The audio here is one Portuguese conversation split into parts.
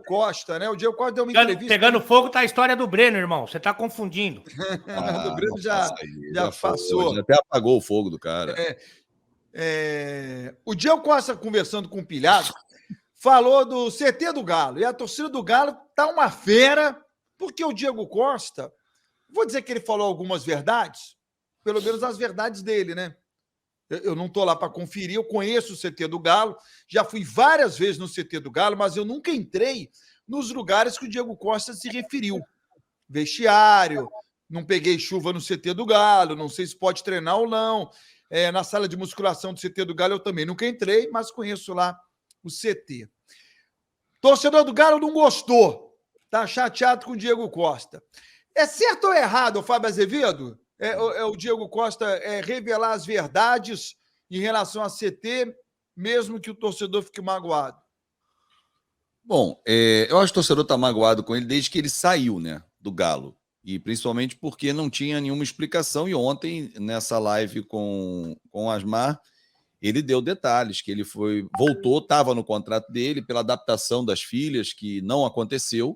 Costa, né? O Diego Costa deu uma entrevista... Pegando fogo tá a história do Breno, irmão. Você tá confundindo. Do Breno já passou. Já até apagou o fogo do cara. O Diego Costa, conversando com o Pilhado, falou do CT do Galo. E a torcida do Galo tá uma fera, porque o Diego Costa, vou dizer que ele falou algumas verdades, pelo menos as verdades dele, né? Eu não estou lá para conferir, eu conheço o CT do Galo, já fui várias vezes no CT do Galo, mas eu nunca entrei nos lugares que o Diego Costa se referiu. Vestiário, não peguei chuva no CT do Galo, não sei se pode treinar ou não. Na sala de musculação do CT do Galo eu também nunca entrei, mas conheço lá o CT. Torcedor do Galo não gostou, tá chateado com o Diego Costa. É certo ou errado, Fábio Azevedo? O Diego Costa revelar as verdades em relação a CT, mesmo que o torcedor fique magoado? Bom, eu acho que o torcedor está magoado com ele desde que ele saiu, né, do Galo. E principalmente porque não tinha nenhuma explicação. E ontem, nessa live com o Asmar, ele deu detalhes, que ele voltou, estava no contrato dele, pela adaptação das filhas, que não aconteceu.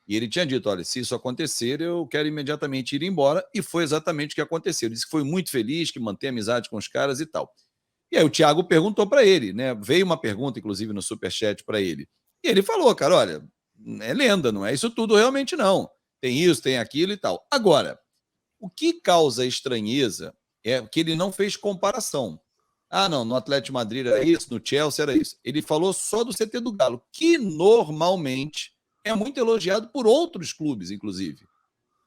E ele tinha dito, olha, se isso acontecer, eu quero imediatamente ir embora. E foi exatamente o que aconteceu. Ele disse que foi muito feliz, que mantém amizade com os caras e tal. E aí o Thiago perguntou para ele, né? Veio uma pergunta, inclusive, no Superchat para ele. E ele falou, cara, olha, é lenda, não é isso tudo realmente não. Tem isso, tem aquilo e tal. Agora, o que causa estranheza é que ele não fez comparação. Ah, não, no Atlético de Madrid era isso, no Chelsea era isso. Ele falou só do CT do Galo, que normalmente é muito elogiado por outros clubes, inclusive.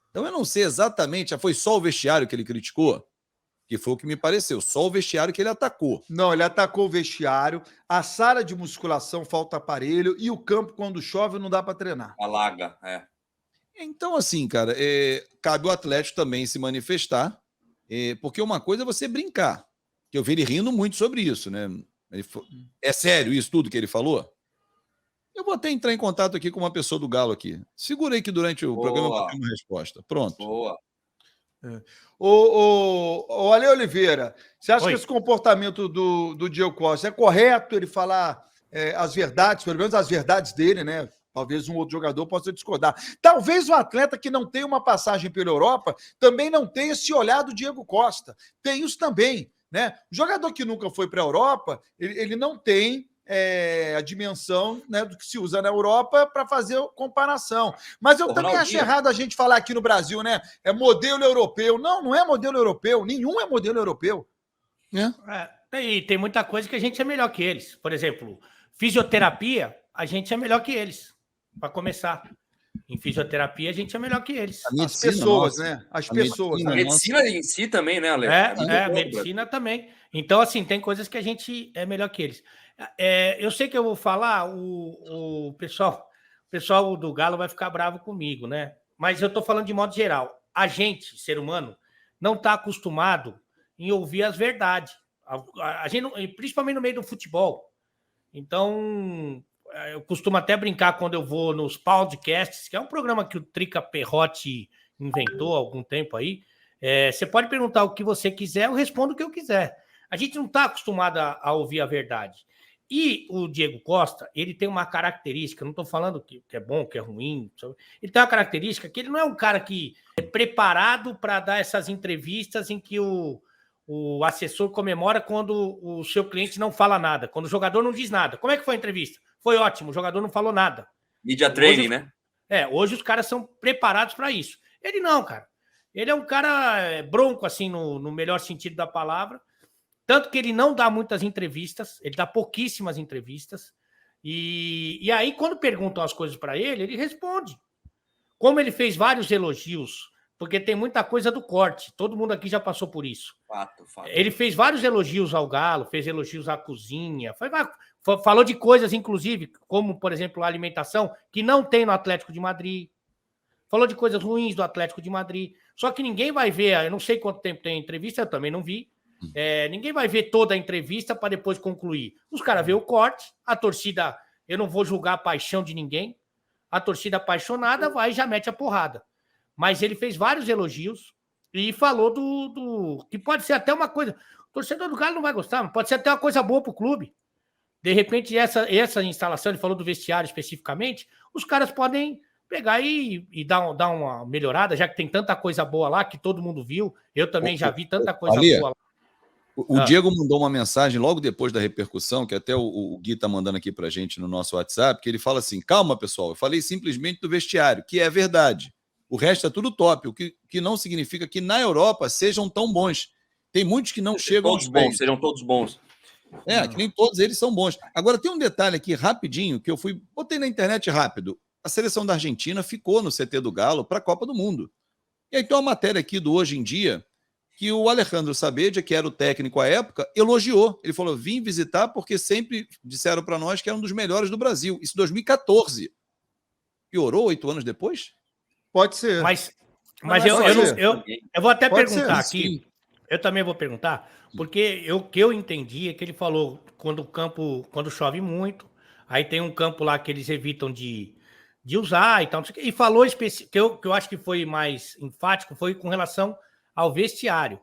Então eu não sei exatamente, foi só o vestiário que ele criticou? Que foi o que me pareceu, só o vestiário que ele atacou. Não, ele atacou o vestiário, a sala de musculação falta aparelho e o campo, quando chove, não dá para treinar. Alaga, Então, assim, cara, cabe o Atlético também se manifestar, porque uma coisa é você brincar, que eu vi ele rindo muito sobre isso, né? É sério isso tudo que ele falou? Eu vou até entrar em contato aqui com uma pessoa do Galo aqui. Segura aí que durante o programa eu vou ter uma resposta. Pronto. Boa. O Ale Oliveira, você acha que esse comportamento do Diego Costa é correto ele falar as verdades, pelo menos as verdades dele, né? Talvez um outro jogador possa discordar. Talvez o atleta que não tem uma passagem pela Europa também não tenha esse olhar do Diego Costa. Tem isso também, né? O jogador que nunca foi para a Europa, ele não tem a dimensão, né, do que se usa na Europa para fazer comparação. Mas eu também acho errado a gente falar aqui no Brasil, né? É modelo europeu. Não, não é modelo europeu. Nenhum é modelo europeu. E tem muita coisa que a gente é melhor que eles. Por exemplo, fisioterapia, a gente é melhor que eles. Para começar. Em fisioterapia, a gente é melhor que eles. As pessoas, né? As pessoas. A medicina em si também, né, Ale? A medicina também. Então, assim, tem coisas que a gente é melhor que eles. Eu sei que eu vou falar, o pessoal do Galo vai ficar bravo comigo, né? Mas eu estou falando de modo geral. A gente, ser humano, não está acostumado em ouvir as verdades. A gente, principalmente no meio do futebol. Então, eu costumo até brincar quando eu vou nos podcasts, que é um programa que o Trica Perrotti inventou há algum tempo aí. Você pode perguntar o que você quiser, eu respondo o que eu quiser. A gente não está acostumado a ouvir a verdade. E o Diego Costa, ele tem uma característica, não estou falando que é bom, que é ruim, ele tem uma característica que ele não é um cara que é preparado para dar essas entrevistas em que o assessor comemora quando o seu cliente não fala nada, quando o jogador não diz nada. Como é que foi a entrevista? Foi ótimo, o jogador não falou nada. Media training, né? Hoje os caras são preparados para isso. Ele não, cara. Ele é um cara bronco, assim, no melhor sentido da palavra. Tanto que ele não dá muitas entrevistas, ele dá pouquíssimas entrevistas. E aí, quando perguntam as coisas para ele, ele responde. Como ele fez vários elogios, porque tem muita coisa do corte, todo mundo aqui já passou por isso. Fato. Ele fez vários elogios ao Galo, fez elogios à cozinha, falou de coisas, inclusive, como, por exemplo, a alimentação, que não tem no Atlético de Madrid. Falou de coisas ruins do Atlético de Madrid. Só que ninguém vai ver, eu não sei quanto tempo tem a entrevista, eu também não vi. Ninguém vai ver toda a entrevista para depois concluir. Os caras vê o corte, a torcida, eu não vou julgar a paixão de ninguém, a torcida apaixonada vai e já mete a porrada. Mas ele fez vários elogios e falou do que pode ser até uma coisa, o torcedor do Galo não vai gostar, mas pode ser até uma coisa boa para o clube. De repente, essa instalação, ele falou do vestiário especificamente, os caras podem pegar e dar uma melhorada, já que tem tanta coisa boa lá, que todo mundo viu. Eu também já vi tanta coisa boa lá. O Diego mandou uma mensagem logo depois da repercussão, que até o Gui está mandando aqui para a gente no nosso WhatsApp, que ele fala assim, calma, pessoal, eu falei simplesmente do vestiário, que é verdade. O resto é tudo top, o que não significa que na Europa sejam tão bons. Tem muitos que não chegam aos pés. Sejam todos bons. Que nem todos eles são bons. Agora, tem um detalhe aqui, rapidinho, que eu botei na internet rápido. A seleção da Argentina ficou no CT do Galo para a Copa do Mundo. E aí tem uma matéria aqui do Hoje em Dia, que o Alejandro Sabedia, que era o técnico à época, elogiou. Ele falou, vim visitar porque sempre disseram para nós que era um dos melhores do Brasil. Isso em 2014. Piorou 8 anos depois? Pode ser. Mas eu vou até perguntar aqui. Eu também vou perguntar, porque o que eu entendi é que ele falou quando chove muito, aí tem um campo lá que eles evitam de usar e tal, e falou que eu acho que foi mais enfático, foi com relação ao vestiário.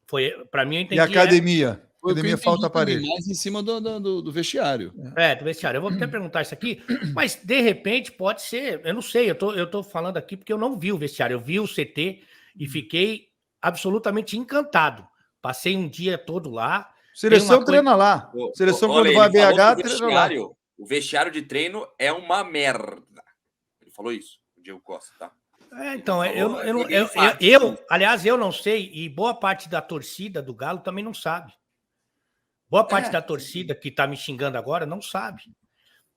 Foi, para mim, eu entendi. E a academia? A academia falta aparelho. Mais em cima do vestiário. Do vestiário. Eu vou até perguntar isso aqui, mas de repente pode ser, eu não sei, eu tô falando aqui porque eu não vi o vestiário, eu vi o CT e fiquei absolutamente encantado. Passei um dia todo lá. Seleção treina lá. Seleção quando vai a BH, treina lá. O vestiário de treino é uma merda. Ele falou isso, o Diego Costa, tá? Então, aliás, eu não sei, e boa parte da torcida do Galo também não sabe. Boa parte da torcida que tá me xingando agora não sabe.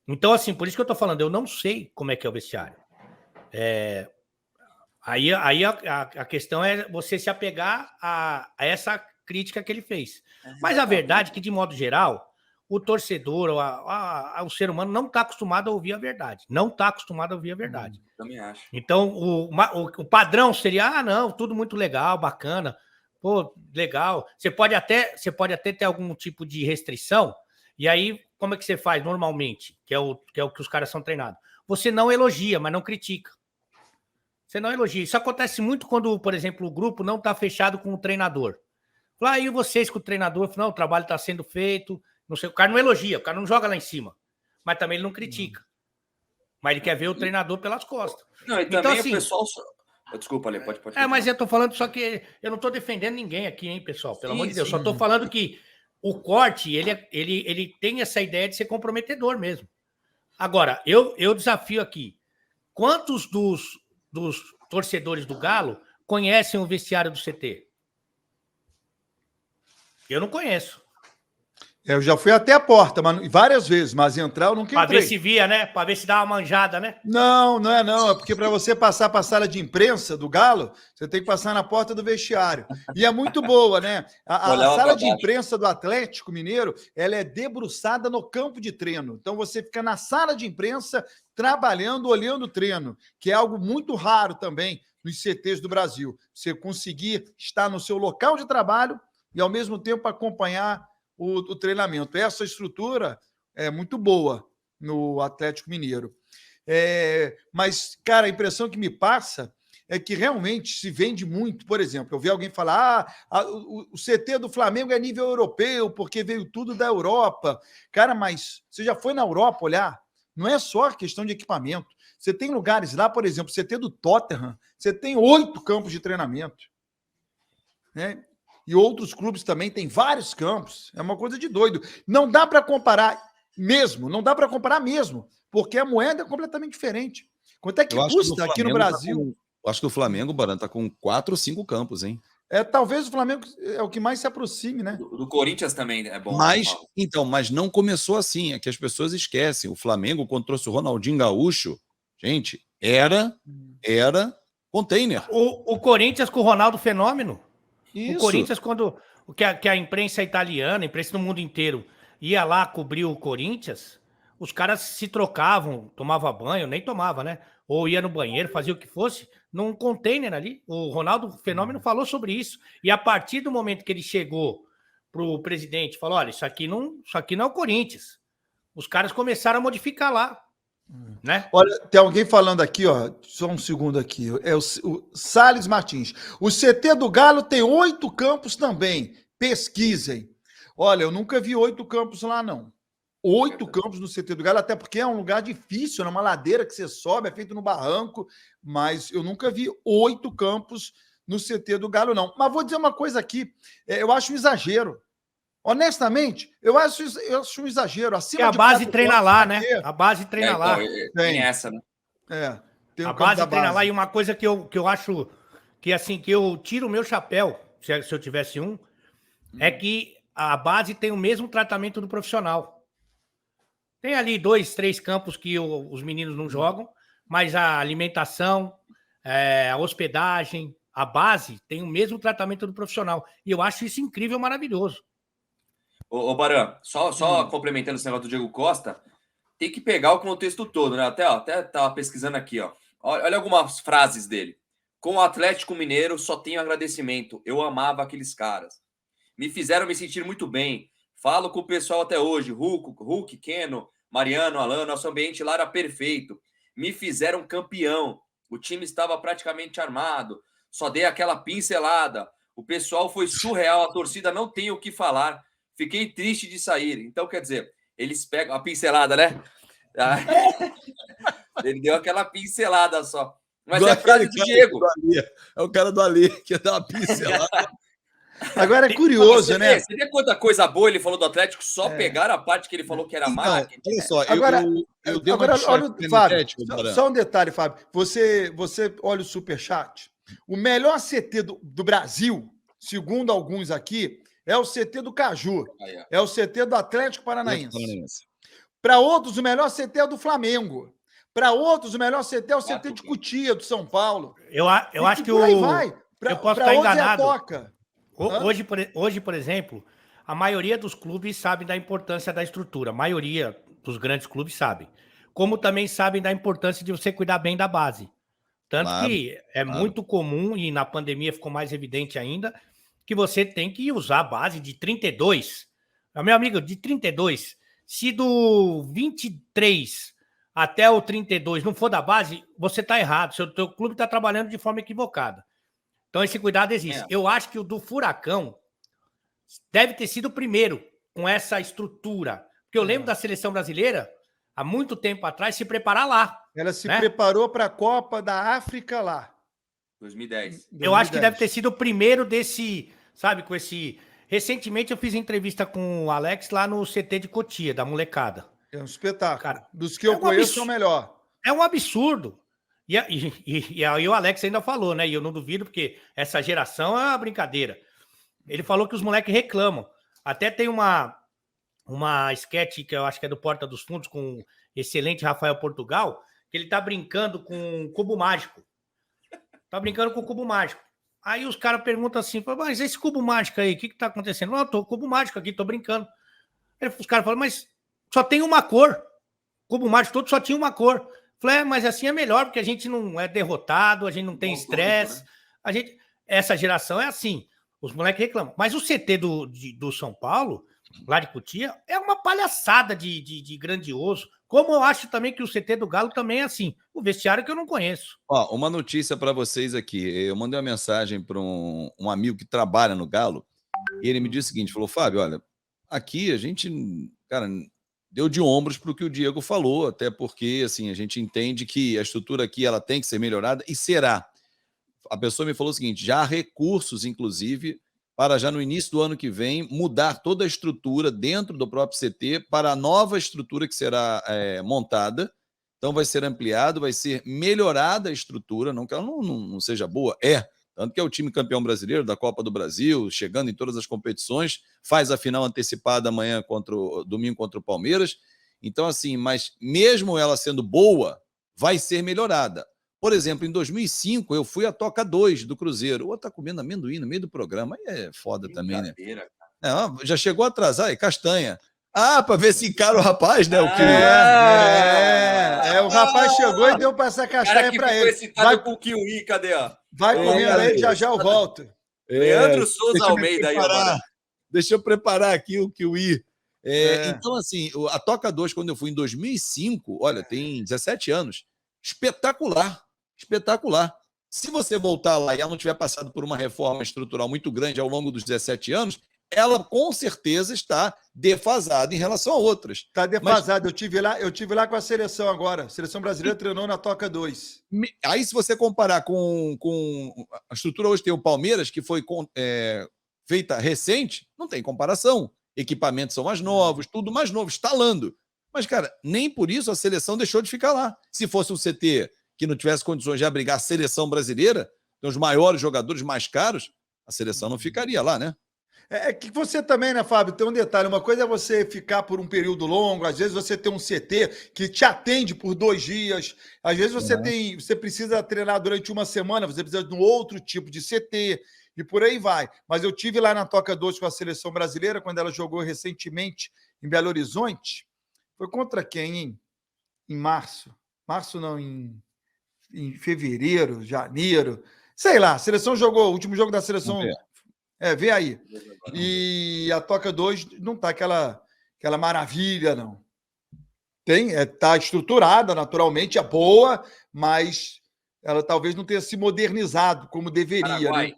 Então, assim, por isso que eu tô falando, eu não sei como é que é o vestiário. Aí a questão é você se apegar a essa crítica que ele fez. Mas a verdade é que, de modo geral, o torcedor, o ser humano não está acostumado a ouvir a verdade. Não está acostumado a ouvir a verdade. Também acho. Então, o padrão seria, não, tudo muito legal, bacana. Pô, legal. Você pode até ter algum tipo de restrição, e aí, como é que você faz normalmente? Que é o que os caras são treinados. Você não elogia, mas não critica. Você não elogia. Isso acontece muito quando, por exemplo, o grupo não está fechado com o treinador. Fala, aí vocês com o treinador, não, o trabalho está sendo feito, não sei, o cara não elogia, o cara não joga lá em cima, mas também ele não critica. Mas ele quer ver o treinador pelas costas. Não, e então, também assim, o pessoal... Desculpa, Ale, pode mas eu estou falando só que eu não estou defendendo ninguém aqui, hein, pessoal, pelo amor de Deus. Só estou falando que o corte, ele tem essa ideia de ser comprometedor mesmo. Agora, eu desafio aqui, quantos dos torcedores do Galo conhecem o vestiário do CT? Eu não conheço. Eu já fui até a porta, várias vezes, mas entrar eu nunca entrei. Para ver se via, né? Para ver se dá uma manjada, né? Não. É porque para você passar para a sala de imprensa do Galo, você tem que passar na porta do vestiário. E é muito boa, né? A sala de imprensa do Atlético Mineiro, ela é debruçada no campo de treino. Então você fica na sala de imprensa trabalhando, olhando o treino, que é algo muito raro também nos CTs do Brasil. Você conseguir estar no seu local de trabalho e, ao mesmo tempo, acompanhar o treinamento. Essa estrutura é muito boa no Atlético Mineiro. Mas, cara, a impressão que me passa é que realmente se vende muito. Por exemplo, eu vi alguém falar o CT do Flamengo é nível europeu, porque veio tudo da Europa. Cara, mas você já foi na Europa olhar? Não é só questão de equipamento. Você tem lugares lá, por exemplo, CT do Tottenham, você tem 8 campos de treinamento. Né? E outros clubes também têm vários campos. É uma coisa de doido. Não dá para comparar mesmo, porque a moeda é completamente diferente. Quanto é que custa aqui no Brasil? Eu acho que o Flamengo, Barão, está com 4 ou 5 campos, hein? Talvez o Flamengo é o que mais se aproxime, né? Do Corinthians também é bom. Mas não começou assim, é que as pessoas esquecem. O Flamengo, quando trouxe o Ronaldinho Gaúcho, gente, era container. O Corinthians com o Ronaldo Fenômeno. Isso. O Corinthians, quando que a imprensa italiana, a imprensa do mundo inteiro, ia lá cobrir o Corinthians, os caras se trocavam, tomava banho, nem tomava, né? Ou ia no banheiro, fazia o que fosse, num container ali. O Ronaldo Fenômeno falou sobre isso. E a partir do momento que ele chegou pro presidente e falou, olha, isso aqui não é o Corinthians. Os caras começaram a modificar lá. Né? Olha, tem alguém falando aqui, ó, só um segundo aqui, é o Salles Martins. O CT do Galo tem 8 campos também, pesquisem. Olha, eu nunca vi 8 campos lá, não. 8 campos no CT do Galo, até porque é um lugar difícil, é uma ladeira que você sobe, é feito no barranco, mas eu nunca vi 8 campos no CT do Galo, não. Mas vou dizer uma coisa aqui, eu acho um exagero. Honestamente, eu acho um exagero. Porque a base treina lá, né? A base treina lá. Tem essa, né? Tem a base treina lá. E uma coisa que eu acho que, assim, que eu tiro o meu chapéu, se eu tivesse um, é que a base tem o mesmo tratamento do profissional. Tem ali 2, 3 campos que os meninos não jogam, mas a alimentação, a hospedagem, a base tem o mesmo tratamento do profissional. E eu acho isso incrível, maravilhoso. Ô Baran, só complementando esse negócio do Diego Costa, tem que pegar o contexto todo, né? Até tava pesquisando aqui, ó. Olha algumas frases dele. Com o Atlético Mineiro, só tenho agradecimento. Eu amava aqueles caras. Me fizeram me sentir muito bem. Falo com o pessoal até hoje. Hulk, Keno, Mariano, Alan, nosso ambiente lá era perfeito. Me fizeram campeão. O time estava praticamente armado. Só dei aquela pincelada. O pessoal foi surreal. A torcida não tem o que falar. Fiquei triste de sair. Então, quer dizer, eles pegam a pincelada, né? Ele deu aquela pincelada só. Mas é a frase do Diego. É o cara do Ali que dá uma pincelada. Agora é curioso, né? Você vê quanta coisa boa ele falou do Atlético, só pegaram a parte que ele falou que era marketing. Olha só, eu dei uma olha, Fábio, só um detalhe, Fábio. Você olha o Superchat. O melhor CT do Brasil, segundo alguns aqui, é o CT do Caju. É o CT do Atlético Paranaense. Para outros, o melhor CT é do Flamengo. Para outros, o melhor CT é o CT de Cotia, do São Paulo. Eu acho que aí vai. Eu posso estar enganado. Toca. Hoje, por exemplo, a maioria dos clubes sabe da importância da estrutura. A maioria dos grandes clubes sabem. Como também sabem da importância de você cuidar bem da base. Tanto que é muito comum, e na pandemia ficou mais evidente ainda, que você tem que usar a base de 32. Meu amigo, de 32. Se do 23 até o 32 não for da base, você está errado. Seu teu clube está trabalhando de forma equivocada. Então, esse cuidado existe. Eu acho que o do Furacão deve ter sido o primeiro com essa estrutura. Porque eu lembro da seleção brasileira, há muito tempo atrás, se preparar lá. Ela se preparou para a Copa da África lá. 2010. Eu acho que deve ter sido o primeiro desse, sabe, com esse... Recentemente eu fiz entrevista com o Alex lá no CT de Cotia, da molecada. É um espetáculo. Cara, dos que eu conheço, é o melhor. É um absurdo. E aí o Alex ainda falou, né? E eu não duvido, porque essa geração é uma brincadeira. Ele falou que os moleques reclamam. Até tem uma sketch que eu acho que é do Porta dos Fundos, com o excelente Rafael Portugal, que ele tá brincando com o cubo mágico. Tá brincando com o cubo mágico. Aí os caras perguntam assim, mas esse cubo mágico aí, o que tá acontecendo? Não, eu tô com o cubo mágico aqui, tô brincando. Aí os caras falam, mas só tem uma cor. O cubo mágico todo só tinha uma cor. Falei, mas assim é melhor, porque a gente não é derrotado, a gente não tem estresse. Né? Essa geração é assim. Os moleques reclamam. Mas o CT do São Paulo, lá de Cotia, é uma palhaçada de grandioso. Como eu acho também que o CT do Galo também é assim. O vestiário que eu não conheço. Ó, uma notícia para vocês aqui. Eu mandei uma mensagem para um amigo que trabalha no Galo, e ele me disse o seguinte, falou, Fábio, olha, aqui a gente, cara, deu de ombros para o que o Diego falou, até porque assim, a gente entende que a estrutura aqui ela tem que ser melhorada, e será. A pessoa me falou o seguinte, já há recursos, inclusive, para já no início do ano que vem mudar toda a estrutura dentro do próprio CT para a nova estrutura que será montada. Então vai ser ampliado, vai ser melhorada a estrutura, não que ela não seja boa, tanto que é o time campeão brasileiro da Copa do Brasil, chegando em todas as competições, faz a final antecipada amanhã domingo contra o Palmeiras. Então assim, mas mesmo ela sendo boa, vai ser melhorada. Por exemplo, em 2005, eu fui à Toca 2 do Cruzeiro. O outro tá comendo amendoim no meio do programa. Aí é foda também, né? Já chegou a atrasar, castanha. Para ver se encara o rapaz, né? O rapaz chegou e deu para essa castanha para ele. Vai com o Kiwi, cadê? Vai comendo aí, já eu volto. Leandro Souza Almeida aí agora. Deixa eu preparar aqui o Kiwi. Então, assim, a Toca 2, quando eu fui em 2005, olha, tem 17 anos. Espetacular. Se você voltar lá e ela não tiver passado por uma reforma estrutural muito grande ao longo dos 17 anos, ela com certeza está defasada em relação a outras. Está defasada. Eu tive lá com a seleção agora. A seleção brasileira treinou na Toca 2. Aí, se você comparar com a estrutura hoje, tem o Palmeiras, que foi feita recente, não tem comparação. Equipamentos são mais novos, tudo mais novo, instalando. Mas, cara, nem por isso a seleção deixou de ficar lá. Se fosse um CT que não tivesse condições de abrigar a seleção brasileira, os maiores jogadores mais caros, a seleção não ficaria lá, né? É que você também, né, Fábio, tem um detalhe. Uma coisa é você ficar por um período longo, às vezes você tem um CT que te atende por 2 dias, às vezes você precisa treinar durante uma semana, você precisa de um outro tipo de CT, e por aí vai. Mas eu tive lá na Toca 2 com a seleção brasileira, quando ela jogou recentemente em Belo Horizonte. Foi contra quem, hein? Em março. Março não, em fevereiro, janeiro. Sei lá, a seleção jogou, o último jogo da seleção... vê aí. E a Toca 2 não tá aquela maravilha, não. Tá estruturada, naturalmente, é boa, mas ela talvez não tenha se modernizado como deveria. Né?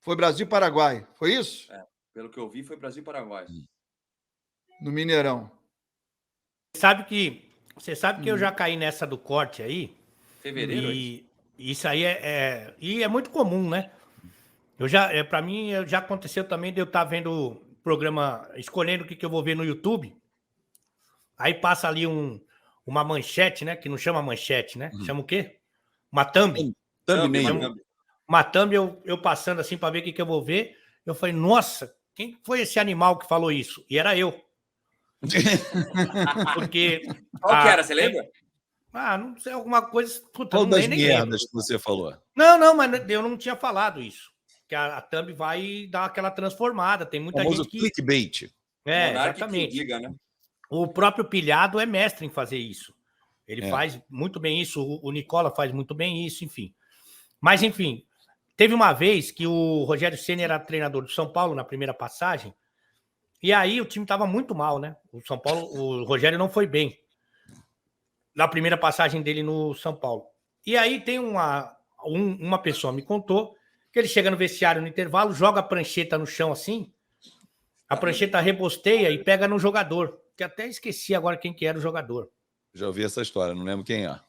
Foi Brasil e Paraguai, foi isso? Pelo que eu vi, foi Brasil e Paraguai. No Mineirão. Você sabe que eu já caí nessa do corte aí. Fevereiro, e isso aí é muito comum, né? Para mim, já aconteceu também de eu estar vendo o programa, escolhendo o que eu vou ver no YouTube. Aí passa ali uma manchete, né? Que não chama manchete, né? Chama o quê? Uma thumb. Uma thumb, eu passando assim para ver o que eu vou ver. Eu falei, nossa, quem foi esse animal que falou isso? E era eu. Porque... Qual que era, você lembra? Não sei, alguma coisa... Puta, Qual das nem merdas lembro. que você falou? Não, mas eu não tinha falado isso. Que a thumb vai dar aquela transformada. Tem muita gente que... clickbait. Exatamente. Liga, né? O próprio Pilhado é mestre em fazer isso. Ele faz muito bem isso, o Nicola faz muito bem isso, enfim. Mas, enfim, teve uma vez que o Rogério Ceni era treinador do São Paulo na primeira passagem, e aí o time estava muito mal, né? O Rogério não foi bem na primeira passagem dele no São Paulo. E aí tem uma pessoa me contou que ele chega no vestiário no intervalo, joga a prancheta no chão assim, a prancheta rebosteia e pega no jogador, que até esqueci agora quem que era o jogador. Já ouvi essa história, não lembro quem é.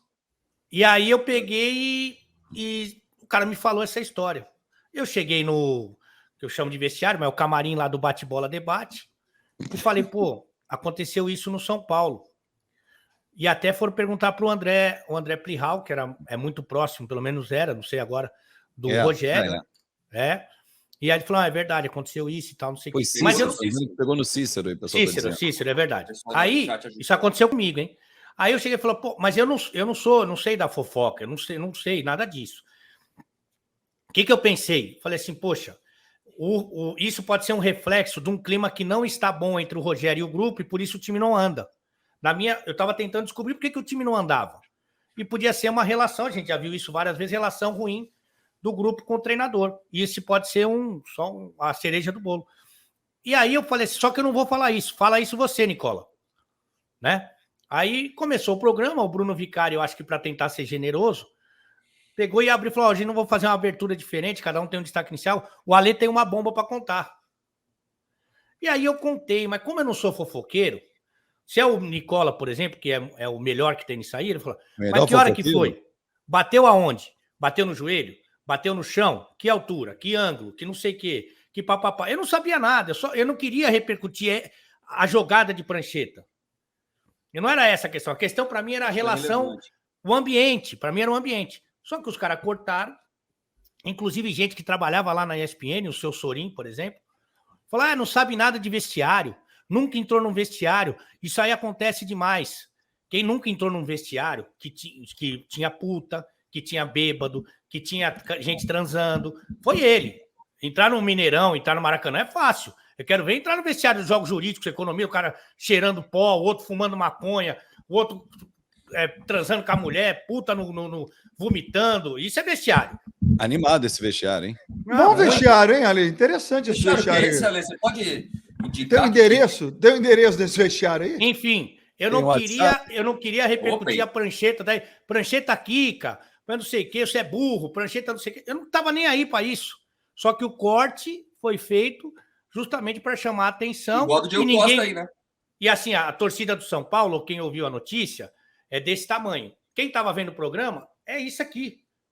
E aí eu peguei e o cara me falou essa história. Eu cheguei no, que eu chamo de vestiário, mas é o camarim lá do Bate-Bola Debate, e falei, pô, aconteceu isso no São Paulo. E até foram perguntar para o André Plihal, que é muito próximo, pelo menos era, não sei agora, do Rogério. E aí ele falou, é verdade, aconteceu isso e tal, não sei o que. Mas pegou no Cícero aí, pessoal. Cícero, é verdade. Aí, isso aconteceu comigo, hein? Aí eu cheguei e falei, pô, mas eu não sei da fofoca, eu não sei nada disso. O que eu pensei? Falei assim, poxa, isso pode ser um reflexo de um clima que não está bom entre o Rogério e o grupo, e por isso o time não anda. Eu estava tentando descobrir por que o time não andava. E podia ser uma relação, a gente já viu isso várias vezes, relação ruim do grupo com o treinador. E esse pode ser só a cereja do bolo. E aí eu falei assim, só que eu não vou falar isso. Fala isso você, Nicola. Né? Aí começou o programa, o Bruno Vicari, eu acho que para tentar ser generoso, pegou e abriu e falou, a gente não vai fazer uma abertura diferente, cada um tem um destaque inicial, o Alê tem uma bomba para contar. E aí eu contei, mas como eu não sou fofoqueiro, se é o Nicola, por exemplo, que é o melhor que tem nisso aí, ele falou, mas que hora que foi? Bateu aonde? Bateu no joelho? Bateu no chão? Que altura? Que ângulo? Que não sei o quê? Que papapá. Eu não sabia nada, eu não queria repercutir a jogada de prancheta. E não era essa a questão. A questão para mim era a relação, o ambiente. Para mim era o ambiente. Só que os caras cortaram, inclusive gente que trabalhava lá na ESPN, o seu Sorin, por exemplo, falou, não sabe nada de vestiário, nunca entrou num vestiário, isso aí acontece demais. Quem nunca entrou num vestiário que tinha puta, que tinha bêbado, que tinha gente transando, foi ele. Entrar no Mineirão, entrar no Maracanã é fácil. Eu quero ver entrar no vestiário dos jogos jurídicos, economia, o cara cheirando pó, o outro fumando maconha, o outro transando com a mulher, puta vomitando. Isso é vestiário. Animado esse vestiário, hein? Bom vestiário, hein, Ale? Interessante esse vestiário. Esse, Ale? Você pode indicar? Tem o endereço desse vestiário aí? Enfim, eu não queria repercutir a prancheta. Prancheta Kika, mas não sei o que, você é burro, prancheta não sei o que. Eu não estava nem aí para isso. Só que o corte foi feito justamente para chamar a atenção. Igual do Diego e Costa aí, né? E assim, a torcida do São Paulo, quem ouviu a notícia, é desse tamanho. Quem estava vendo o programa, é isso aqui.